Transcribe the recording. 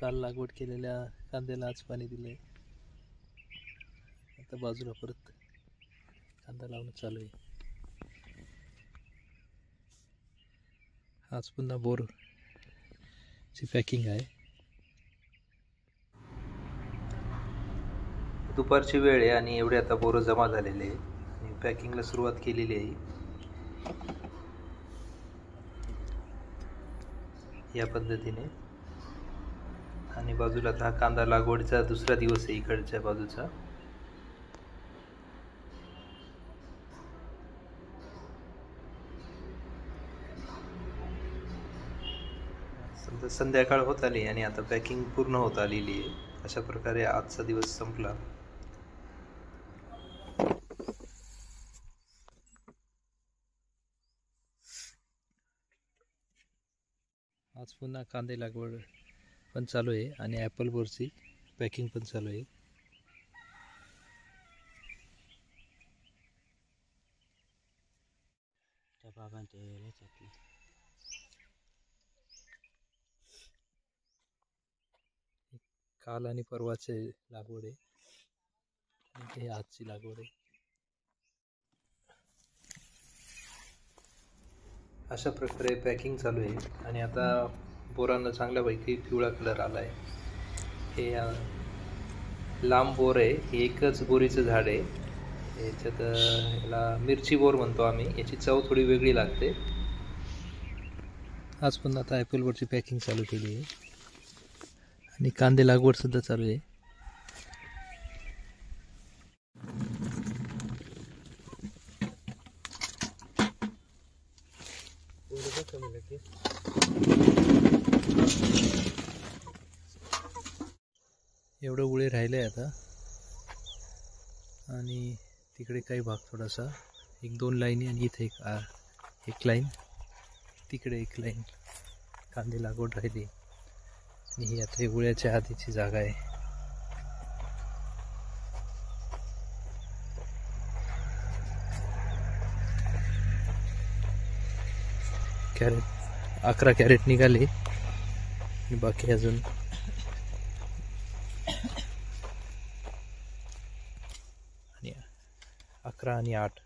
काल लागवड केलेल्या कांद्याला आज पाणी दिलंय. आता बाजूला परत कांदा लावणं चालू आहे. आज पुन्हा बोरची पॅकिंग आहे. दुपारची वेळ आहे आणि एवढे आता बोरं जमा झालेले आहे आणि पॅकिंगला सुरुवात केलेली आहे. या पद्धतीने आणि बाजूला हा कांदा लागवडीचा दुसरा दिवस आहे इकडच्या बाजूचा. समजा संध्याकाळ होत आली आणि आता पॅकिंग पूर्ण होत आलेली आहे. अशा प्रकारे आजचा दिवस संपला. आज पुन्हा कांदे लागवड पण चालू आहे आणि ॲपल बोरची पॅकिंग पण चालू आहे. काल आणि परवाचे लागवड आहे आणि हे आजची लागवड आहे. अशा प्रकारे पॅकिंग चालू आहे आणि आता बोरांना चांगल्यापैकी पिवळा कलर आला आहे. हे लांब बोर आहे. हे एकच बोरीचं झाड आहे. याच्यात याला मिरची बोर म्हणतो आम्ही. याची चव थोडी वेगळी लागते. आज पुन्हा आता ॲपल बोरची पॅकिंग चालू केली आहे आणि कांदे लागवड सुद्धा चालू आहे. एवढं उळे राहिले आता आणि तिकडे काही भाग थोडासा 1-2 लाईनी आणि इथे एक लाईन, तिकडे एक लाईन कांदे लागवड राहिली आणि ही आता उळ्याच्या आधीची जागा आहे. कॅरेट 11 कॅरेट निघाले आणि बाकी अजून आणि 11 आणि 8